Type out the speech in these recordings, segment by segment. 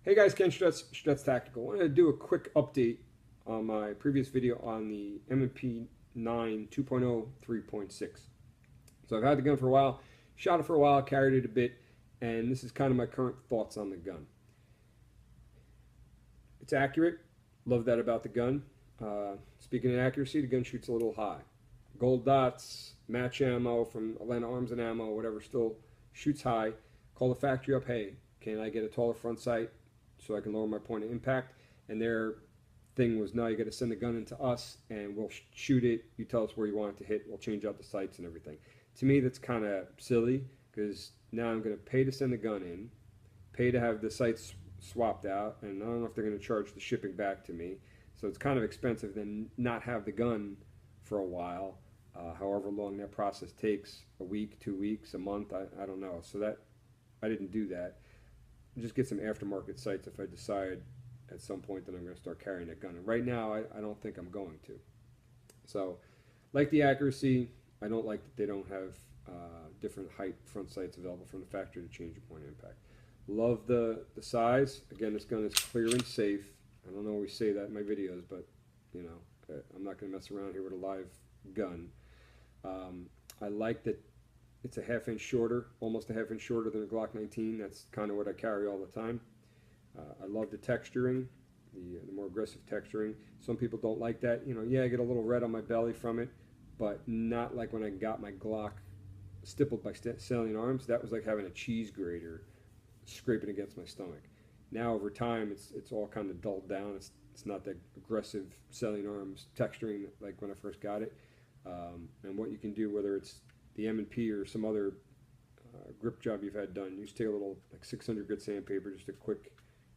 Hey guys, Ken Stretz Tactical. I wanted to do a quick update on my previous video on the M&P 2.0 3.6. So I've had the gun for a while, shot it for a while, carried it a bit, and this is kind of my current thoughts on the gun. It's accurate, love that about the gun. Speaking of accuracy, the gun shoots a little high. Gold dots, match ammo from Atlanta Arms and Ammo, whatever, still shoots high. Call the factory up, hey, can I get a taller front sight so I can lower my point of impact? And their thing was, no, you got to send the gun into us and we'll shoot it. You tell us where you want it to hit. We'll change out the sights and everything. To me, that's kind of silly because now I'm going to pay to send the gun in, pay to have the sights swapped out, and I don't know if they're going to charge the shipping back to me. So it's kind of expensive than not have the gun for a while, however long that process takes, a week, 2 weeks, a month, I don't know. So that I didn't do that. Just get some aftermarket sights if I decide at some point that I'm going to start carrying that gun. And right now, I don't think I'm going to. So, like the accuracy, I don't like that they don't have different height front sights available from the factory to change your point of impact. Love the size. Again, this gun is clear and safe. I don't always say that in my videos, but you know, I'm not going to mess around here with a live gun. I like that it's a half-inch shorter, almost a half-inch shorter than a Glock 19. That's kind of what I carry all the time. I love the texturing, the more aggressive texturing. Some people don't like that. You know, yeah, I get a little red on my belly from it, but not like when I got my Glock stippled by salient arms. That was like having a cheese grater scraping against my stomach. Now over time, it's all kind of dulled down. It's not that aggressive salient arms texturing like when I first got it. And what you can do, whether it's the M&P or some other grip job you've had done, you just take a little like 600 grit sandpaper, just a quick,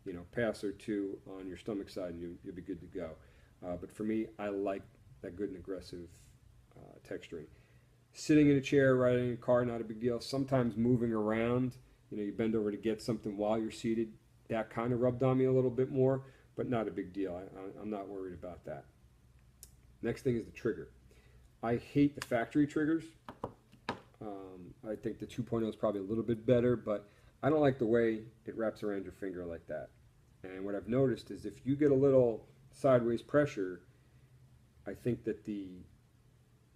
you know, pass or two on your stomach side, and you'll be good to go. But for me, I like that good and aggressive texturing. Sitting in a chair, riding in a car, not a big deal. Sometimes moving around, you know, you bend over to get something while you're seated. That kind of rubbed on me a little bit more, but not a big deal. I'm not worried about that. Next thing is the trigger. I hate the factory triggers. I think the 2.0 is probably a little bit better, but I don't like the way it wraps around your finger like that. And what I've noticed is if you get a little sideways pressure, I think that the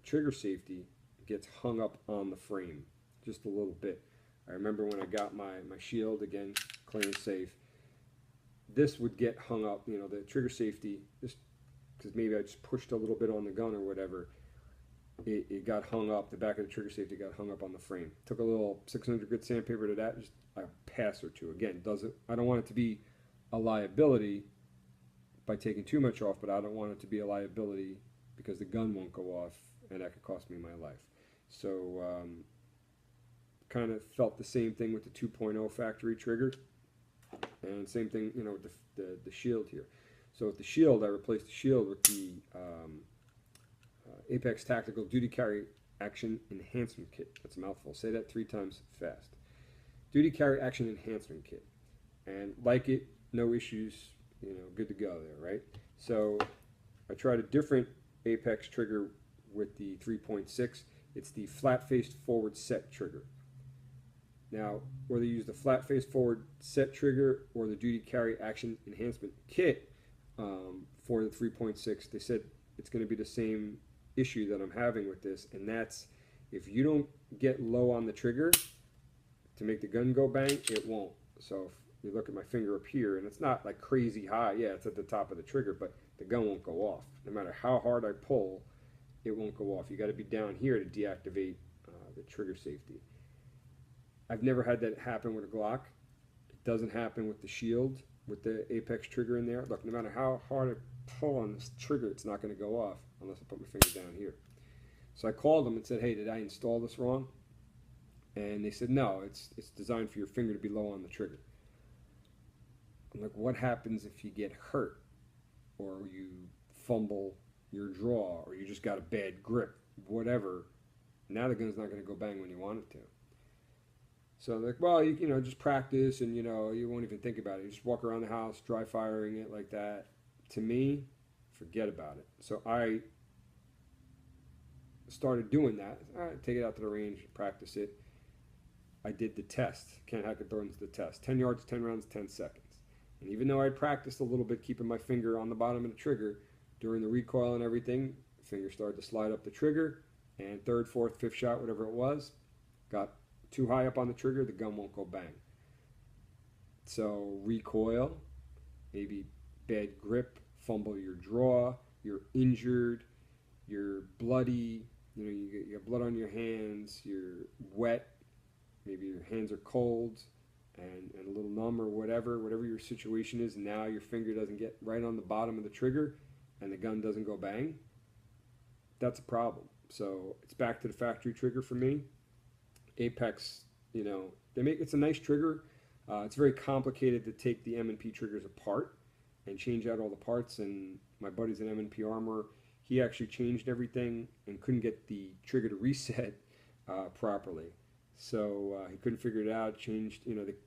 trigger safety gets hung up on the frame just a little bit. I remember when I got my shield, again, clean and safe, this would get hung up, you know, the trigger safety, just because maybe I just pushed a little bit on the gun or whatever, it got hung up, the back of the trigger safety got hung up on the frame. Took a little 600 grit sandpaper to that, just a pass or two. Again, I don't want it to be a liability by taking too much off, but I don't want it to be a liability because the gun won't go off and that could cost me my life. So kind of felt the same thing with the 2.0 factory trigger, and same thing, you know, with the shield here. So with the shield, I replaced the shield with the Apex Tactical Duty Carry Action Enhancement Kit. That's a mouthful. Say that 3 times fast. Duty Carry Action Enhancement Kit. And like it, no issues, you know, good to go there, right? So I tried a different Apex trigger with the 3.6. It's the flat-faced forward set trigger. Now, whether you use the flat-faced forward set trigger or the Duty Carry Action Enhancement Kit for the 3.6, they said it's going to be the same issue that I'm having with this, and that's if you don't get low on the trigger to make the gun go bang, it won't. So if you look at my finger up here, and it's not like crazy high, yeah, it's at the top of the trigger, but the gun won't go off. No matter how hard I pull, it won't go off. You got to be down here to deactivate the trigger safety. I've never had that happen with a Glock. It doesn't happen with the shield, with the Apex trigger in there. Look, no matter how hard I pull on this trigger, it's not going to go off unless I put my finger down here. So I called them and said, hey, did I install this wrong? And they said, no, it's designed for your finger to be low on the trigger. I'm like, what happens if you get hurt or you fumble your draw or you just got a bad grip, whatever? Now the gun's not going to go bang when you want it to. So they're like, well, you know, just practice and, you know, you won't even think about it. You just walk around the house, dry firing it like that. To me, forget about it. So I started doing that. All right, take it out to the range, practice it. I did the test. Ken Hackathorn's the test. 10 yards, 10 rounds, 10 seconds. And even though I'd practiced a little bit keeping my finger on the bottom of the trigger during the recoil and everything, the finger started to slide up the trigger, and third, fourth, fifth shot, whatever it was, got too high up on the trigger, the gun won't go bang. So recoil, maybe bad grip, fumble your draw, you're injured, you're bloody, you got blood on your hands, you're wet, maybe your hands are cold and a little numb or whatever your situation is. Now your finger doesn't get right on the bottom of the trigger and the gun doesn't go bang. That's a problem. So it's back to the factory trigger for me. Apex, it's a nice trigger. It's very complicated to take the M&P triggers apart and change out all the parts. And my buddy's an M&P armorer. He actually changed everything and couldn't get the trigger to reset properly. So he couldn't figure it out. Changed, it's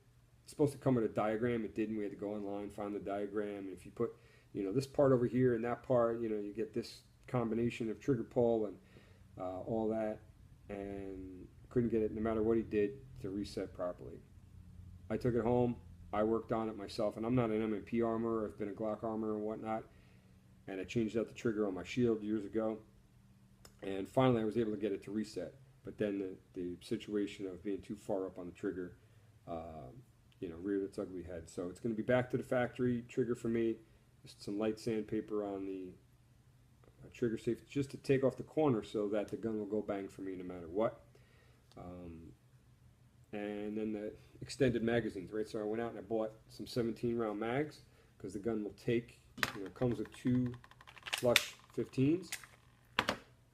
supposed to come with a diagram. It didn't. We had to go online, find the diagram. And if you put, this part over here and that part, you get this combination of trigger pull and all that. And couldn't get it, no matter what he did, to reset properly. I took it home. I worked on it myself. And I'm not an M&P armorer. I've been a Glock armorer and whatnot. And I changed out the trigger on my shield years ago. And finally I was able to get it to reset. But then the situation of being too far up on the trigger, reared its ugly head. So it's going to be back to the factory trigger for me. Just some light sandpaper on the trigger safety, just to take off the corner so that the gun will go bang for me no matter what. And then the extended magazines, right? So I went out and I bought some 17-round mags because the gun will take, it comes with 2 flush 15s,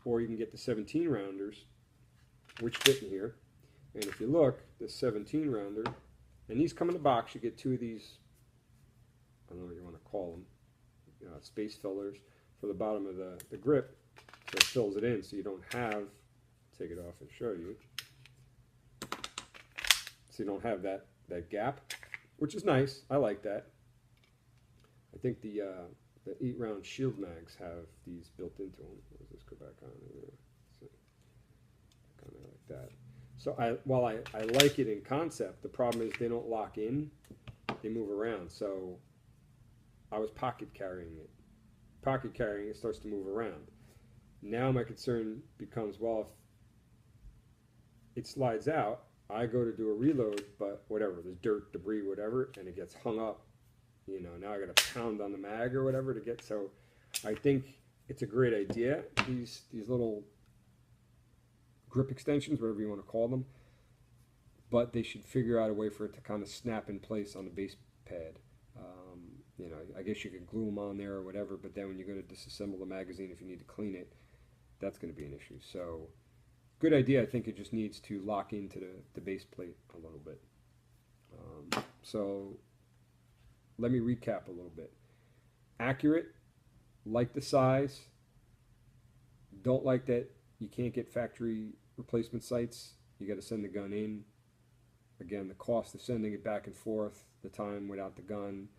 or you can get the 17-rounders, which fit in here. And if you look, the 17-rounder, and these come in a box. You get 2 of these, I don't know what you want to call them, space fillers for the bottom of the grip, so it fills it in so you don't have, take it off and show you, so you don't have that gap, which is nice. I like that. I think the 8-round shield mags have these built into them. Let's just go back on there. So, kind of like that. So while I like it in concept, the problem is they don't lock in. They move around. So I was pocket carrying it. Pocket carrying it starts to move around. Now my concern becomes, well, if it slides out, I go to do a reload, but whatever, there's dirt, debris, whatever, and it gets hung up. Now I got to pound on the mag or whatever to get. So I think it's a great idea. These little grip extensions, whatever you want to call them, but they should figure out a way for it to kind of snap in place on the base pad. I guess you could glue them on there or whatever, but then when you go to disassemble the magazine, if you need to clean it, that's going to be an issue. So good idea. I think it just needs to lock into the base plate a little bit. So let me recap a little bit. Accurate, like the size, don't like that you can't get factory replacement sights. You got to send the gun in. Again, the cost of sending it back and forth, the time without the gun,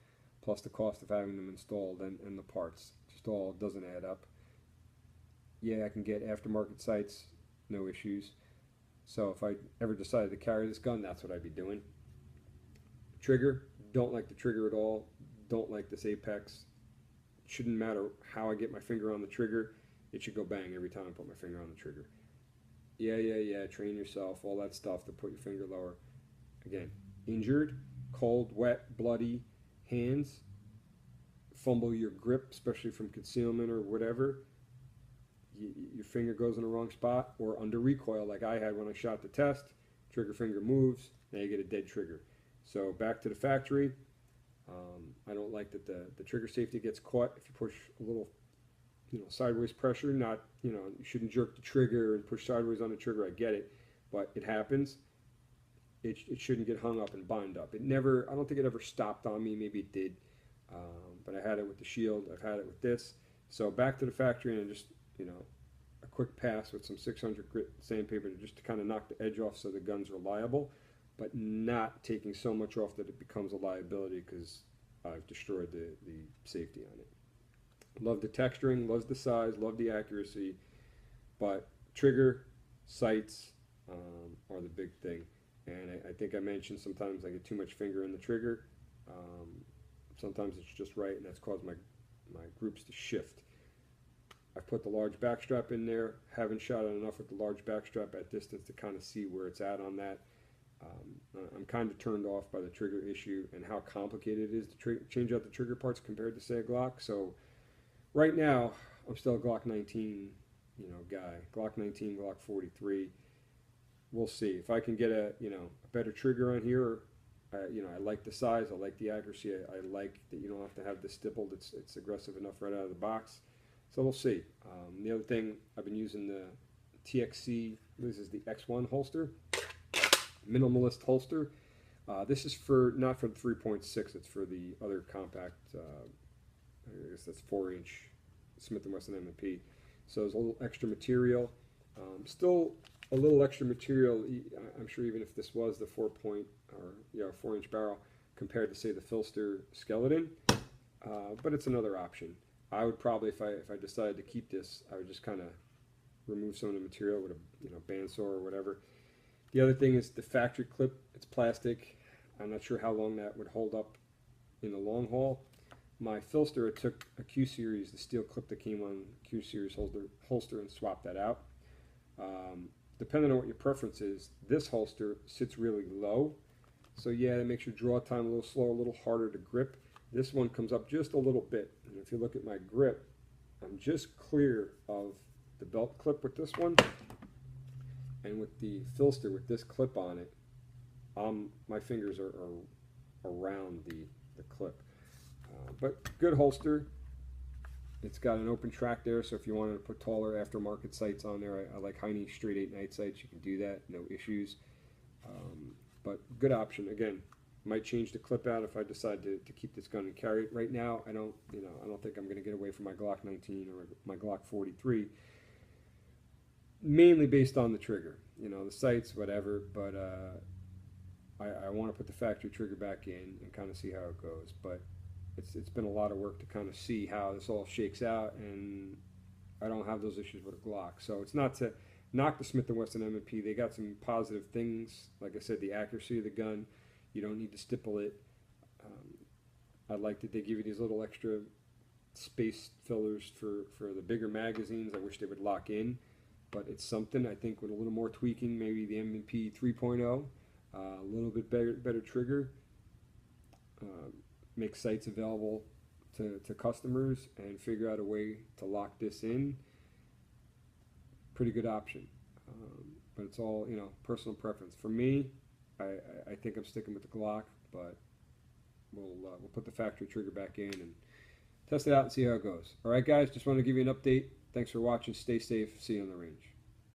plus the cost of having them installed and the parts, just all doesn't add up. Yeah, I can get aftermarket sights, no issues. So if I ever decided to carry this gun, that's what I'd be doing. Trigger, don't like the trigger at all. Don't like this Apex. Shouldn't matter how I get my finger on the trigger. It should go bang every time I put my finger on the trigger. Yeah, train yourself, all that stuff to put your finger lower. Again, injured, cold, wet, bloody hands, fumble your grip, especially from concealment or whatever. Your finger goes in the wrong spot, or under recoil like I had when I shot the test. Trigger finger moves, now you get a dead trigger. So back to the factory. I don't like that the trigger safety gets caught if you push a little, sideways pressure. Not, you shouldn't jerk the trigger and push sideways on the trigger. I get it, but it happens. It shouldn't get hung up and bind up. I don't think it ever stopped on me. Maybe it did, but I had it with the shield. I've had it with this. So back to the factory and just, a quick pass with some 600 grit sandpaper just to kind of knock the edge off so the gun's reliable, but not taking so much off that it becomes a liability because I've destroyed the safety on it. Love the texturing, love the size, love the accuracy, but trigger, sights are the big thing. And I think I mentioned sometimes I get too much finger in the trigger. Sometimes it's just right, and that's caused my groups to shift. I've put the large backstrap in there. Haven't shot it enough with the large backstrap at distance to kind of see where it's at on that. I'm kind of turned off by the trigger issue and how complicated it is to change out the trigger parts compared to, say, a Glock. So right now, I'm still a Glock 19, guy. Glock 19, Glock 43. We'll see if I can get a better trigger on here. I like the size. I like the accuracy. I like that you don't have to have this stippled. It's aggressive enough right out of the box. So we'll see. The other thing, I've been using the TXC. This is the X1 holster. Minimalist holster. This is not for the 3.6. It's for the other compact. I guess that's 4-inch Smith Wesson M&P. So there's a little extra material. Still a little extra material. I'm sure even if this was the 4-inch barrel compared to, say, the Filster skeleton, but it's another option. I would probably, if I decided to keep this, I would just kind of remove some of the material with a bandsaw or whatever. The other thing is the factory clip. It's plastic. I'm not sure how long that would hold up in the long haul. My Filster, I took a Q Series, the steel clip that came on Q Series holster, and swapped that out. Depending on what your preference is, this holster sits really low. So yeah, it makes your draw time a little slower, a little harder to grip. This one comes up just a little bit. And if you look at my grip, I'm just clear of the belt clip with this one. And with the Filster, with this clip on it, my fingers are around the clip. But good holster. It's got an open track there, so if you wanted to put taller aftermarket sights on there, I like Heine straight 8 night sights. You can do that, no issues. But good option. Again, might change the clip out if I decide to keep this gun and carry it. Right now, I don't think I'm going to get away from my Glock 19 or my Glock 43. Mainly based on the trigger, the sights, whatever. But I want to put the factory trigger back in and kind of see how it goes. But it's been a lot of work to kind of see how this all shakes out, and I don't have those issues with a Glock. So it's not to knock the Smith & Wesson M&P. They got some positive things. Like I said, the accuracy of the gun. You don't need to stipple it. I like that they give you these little extra space fillers for the bigger magazines. I wish they would lock in, but it's something. I think with a little more tweaking, maybe the M&P 3.0, a little bit better trigger, make sights available to customers, and figure out a way to lock this in. Pretty good option, but it's all personal preference. For me, I think I'm sticking with the Glock, but we'll put the factory trigger back in and test it out and see how it goes. All right, guys, just wanted to give you an update. Thanks for watching. Stay safe. See you on the range.